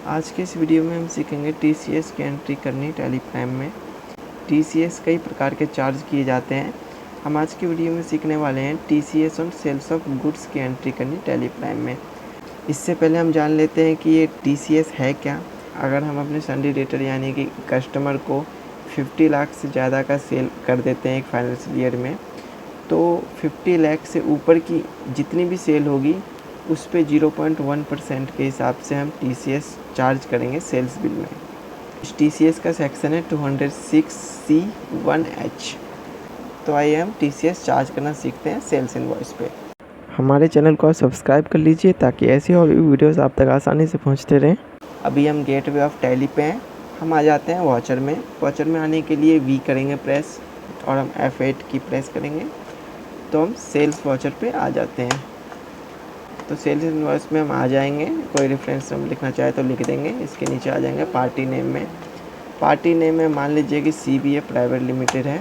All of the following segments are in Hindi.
आज के इस वीडियो में हम सीखेंगे टीसीएस की एंट्री करनी टैली प्राइम में। टीसीएस कई प्रकार के चार्ज किए जाते हैं। हम आज की वीडियो में सीखने वाले हैं TCS on sales of goods की एंट्री करनी टैली प्राइम में। इससे पहले हम जान लेते हैं कि ये टीसीएस है क्या। अगर हम अपने सन्डी डेटर यानी कि कस्टमर को 50 लाख से ज़्यादा का सेल कर देते हैं एक फाइनेंशियल ईयर में, तो 50 लाख से ऊपर की जितनी भी सेल होगी उस पे 0.1% के हिसाब से हम टीसीएस चार्ज करेंगे सेल्स बिल में। इस टीसीएस का सेक्शन है 206C1H। तो आइए हम टीसीएस चार्ज करना सीखते हैं सेल्स इनवॉइस पे। हमारे चैनल को सब्सक्राइब कर लीजिए ताकि ऐसी और भी वीडियोस आप तक आसानी से पहुंचते रहें। अभी हम गेटवे ऑफ टैली पे हैं। हम आ जाते हैं वॉचर में। वॉचर में आने के लिए वी करेंगे प्रेस और हम F8 की प्रेस करेंगे तो हम सेल्स वॉचर पे आ जाते हैं। तो सेल्स इनवॉइस में हम आ जाएंगे। कोई रेफरेंस नंबर लिखना चाहे तो लिख देंगे। इसके नीचे आ जाएंगे पार्टी नेम में। पार्टी नेम में मान लीजिए कि CBA प्राइवेट लिमिटेड है।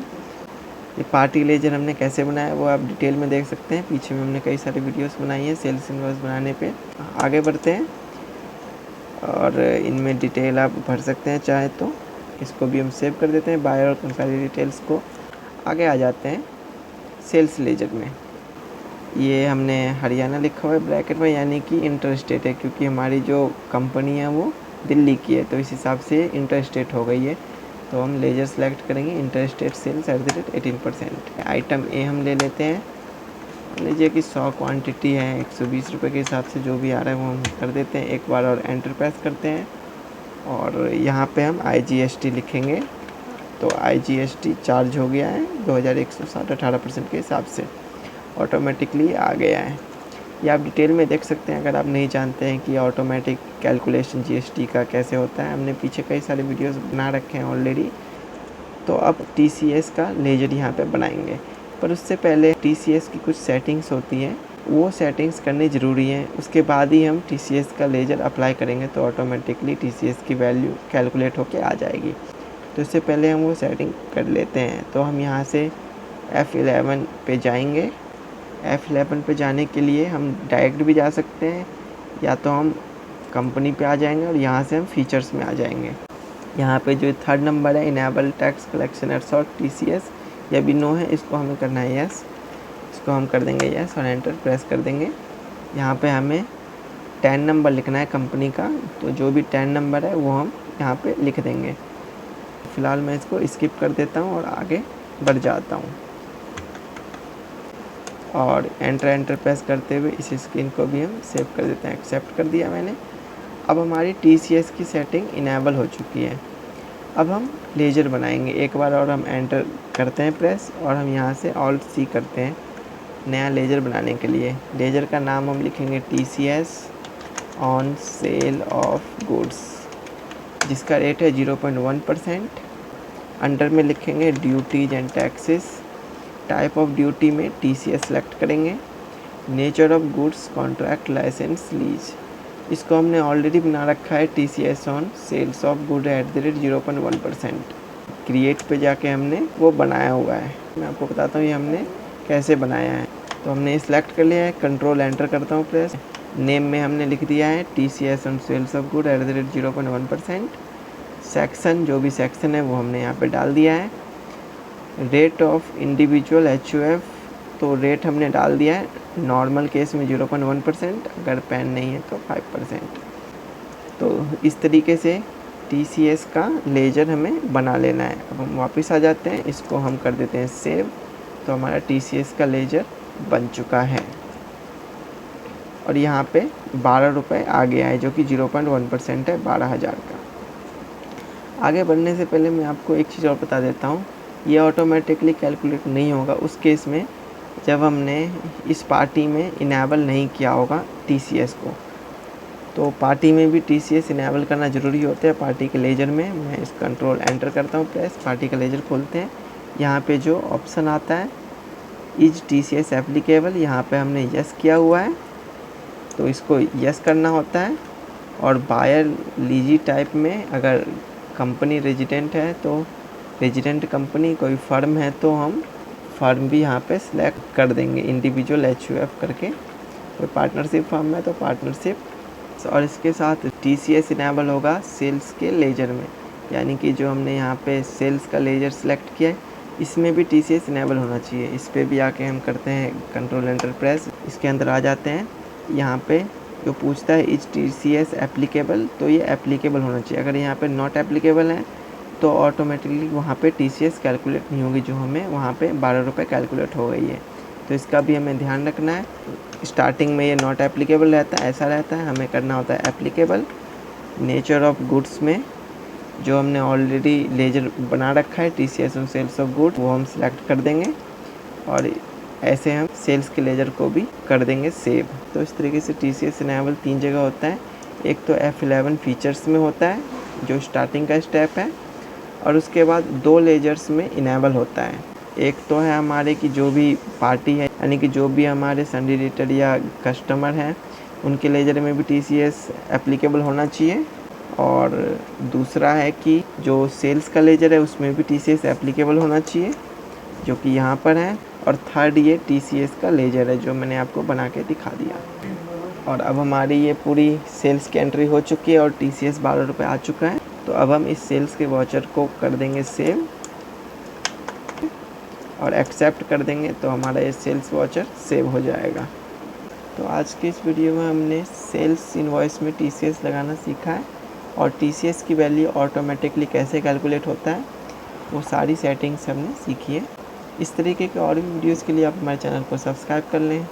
ये पार्टी लेजर हमने कैसे बनाया वो आप डिटेल में देख सकते हैं। पीछे में हमने कई सारी वीडियोस बनाई है सेल्स इनवॉइस बनाने पे। आगे बढ़ते हैं और इनमें डिटेल आप भर सकते हैं चाहे तो। इसको भी हम सेव कर देते हैं बायर और सारी डिटेल्स को। आगे आ जाते हैं सेल्स लेजर में। ये हमने हरियाणा लिखा हुआ है ब्रैकेट में, यानी कि इंटर स्टेट है, क्योंकि हमारी जो कंपनी है वो दिल्ली की है तो इस हिसाब से इंटर स्टेट हो गई है। तो हम लेजर सेलेक्ट करेंगे इंटर स्टेट सेल्स @ 18%। आइटम ए हम ले लेते हैं। मान लीजिए कि 100 क्वांटिटी है, 120 रुपये के हिसाब से जो भी आ रहा है वो हम कर देते हैं। एक बार और एंटर प्रेस करते हैं और यहाँ पे हम IGST लिखेंगे। तो IGST चार्ज हो गया है 2160 18% के हिसाब से ऑटोमेटिकली आ गया है। ये आप डिटेल में देख सकते हैं अगर आप नहीं जानते हैं कि ऑटोमेटिक कैलकुलेशन GST का कैसे होता है। हमने पीछे कई सारे वीडियोस बना रखे हैं ऑलरेडी। तो अब TCS का लेजर यहाँ पे बनाएंगे, पर उससे पहले TCS की कुछ सेटिंग्स होती हैं, वो सेटिंग्स करनी ज़रूरी है। उसके बाद ही हम TCS का लेजर अप्लाई करेंगे तो ऑटोमेटिकली TCS की वैल्यू कैलकुलेट होके आ जाएगी। तो इससे पहले हम वो सेटिंग कर लेते हैं। तो हम यहाँ से F11 पे जाएंगे। F11 पे जाने के लिए हम डायरेक्ट भी जा सकते हैं या तो हम कंपनी पे आ जाएंगे और यहाँ से हम फीचर्स में आ जाएंगे। यहाँ पे जो 3rd नंबर है enable tax collection at source TCS, यह भी नो है, इसको हमें करना है यस। इसको हम कर देंगे यस और एंटर प्रेस कर देंगे। यहाँ पे हमें 10 नंबर लिखना है कंपनी का, तो जो भी 10 नंबर है वो हम यहाँ पे लिख देंगे। फ़िलहाल मैं इसको स्किप कर देता हूँ और आगे बढ़ जाता हूँ और एंटर प्रेस करते हुए इस स्क्रीन को भी हम सेव कर देते हैं। एक्सेप्ट कर दिया मैंने। अब हमारी TCS की सेटिंग इनेबल हो चुकी है। अब हम लेजर बनाएंगे। एक बार और हम एंटर करते हैं प्रेस और हम यहाँ से Alt C करते हैं नया लेजर बनाने के लिए। लेजर का नाम हम लिखेंगे TCS on sale of goods, जिसका रेट है 0.1%। अंडर में लिखेंगे duties and taxes. Type of duty में TCS सेलेक्ट करेंगे। Nature of goods contract license lease, इसको हमने ऑलरेडी बना रखा है TCS on sales of good @ 0.1%। Create पे जाके हमने वो बनाया हुआ है। मैं आपको बताता हूँ ये हमने कैसे बनाया है। तो हमने सेलेक्ट कर लिया है, कंट्रोल एंटर करता हूँ प्रेस। नेम में हमने लिख दिया है TCS on sales of good @ 0.1%। Section जो भी सेक्शन है वो हमने यहाँ पे डाल दिया है। रेट ऑफ इंडिविजुअल HUF, तो रेट हमने डाल दिया है नॉर्मल केस में 0.1%, अगर पैन नहीं है तो 5%। तो इस तरीके से TCS का लेजर हमें बना लेना है। अब हम वापस आ जाते हैं, इसको हम कर देते हैं सेव। तो हमारा TCS का लेजर बन चुका है और यहाँ पे 12 रुपये आ गया है जो कि 0.1% है 12,000 का। आगे बढ़ने से पहले मैं आपको एक चीज़ और बता देता हूँ, ये ऑटोमेटिकली कैलकुलेट नहीं होगा उस केस में जब हमने इस पार्टी में इनेबल नहीं किया होगा TCS को। तो पार्टी में भी TCS इनेबल करना ज़रूरी होता है। पार्टी के लेजर में मैं इस कंट्रोल एंटर करता हूँ प्रेस, पार्टी का लेजर खोलते हैं। यहाँ पे जो ऑप्शन आता है इज TCS एप्लीकेबल, यहाँ पे हमने यस किया हुआ है तो इसको यस करना होता है। और बायर लीजी टाइप में अगर कंपनी रेजिडेंट है तो रेजिडेंट कंपनी, कोई फर्म है तो हम फर्म भी यहाँ पे सिलेक्ट कर देंगे इंडिविजुअल HUF करके। कोई पार्टनरशिप फर्म है तो पार्टनरशिप और इसके साथ TCS इनेबल होगा सेल्स के लेजर में, यानी कि जो हमने यहाँ पे सेल्स का लेजर सेलेक्ट किया है इसमें भी TCS इनेबल होना चाहिए। इस पर भी आके हम करते हैं कंट्रोल एंटर प्रेस, इसके अंदर आ जाते हैं। यहाँ पे जो पूछता है इज TCS एप्लीकेबल, तो ये एप्लीकेबल होना चाहिए। अगर यहाँ पे नॉट एप्लीकेबल है तो ऑटोमेटिकली वहाँ पे TCS कैलकुलेट नहीं होगी, जो हमें वहाँ पे 12 रुपये कैलकुलेट हो गई है। तो इसका भी हमें ध्यान रखना है। स्टार्टिंग में ये नॉट एप्लीकेबल रहता है, ऐसा रहता है, हमें करना होता है एप्लीकेबल। नेचर ऑफ गुड्स में जो हमने ऑलरेडी लेजर बना रखा है TCS on sales of good, वो हम सिलेक्ट कर देंगे और ऐसे हम सेल्स के लेजर को भी कर देंगे सेव। तो इस तरीके से TCS इनेबल 3 जगह होता है। एक तो F11 फीचर्स में होता है जो स्टार्टिंग का स्टेप है, और उसके बाद 2 लेजर्स में इनेबल होता है। एक तो है हमारे की जो भी पार्टी है, यानी कि जो भी हमारे संडिडेटर या कस्टमर हैं उनके लेजर में भी TCS एप्लीकेबल होना चाहिए, और दूसरा है कि जो सेल्स का लेजर है उसमें भी TCS एप्लीकेबल होना चाहिए, जो कि यहाँ पर है। और थर्ड ये TCS का लेजर है जो मैंने आपको बना के दिखा दिया। और अब हमारी ये पूरी सेल्स की एंट्री हो चुकी है और TCS 12 रुपये आ चुका है। तो अब हम इस सेल्स के वाउचर को कर देंगे सेव और एक्सेप्ट कर देंगे, तो हमारा ये सेल्स वाउचर सेव हो जाएगा। तो आज की इस वीडियो में हमने सेल्स इनवॉइस में TCS लगाना सीखा है, और TCS की वैल्यू ऑटोमेटिकली कैसे कैलकुलेट होता है वो सारी सेटिंग्स हमने सीखी है। इस तरीके के और भी वीडियोज़ के लिए आप हमारे चैनल को सब्सक्राइब कर लें।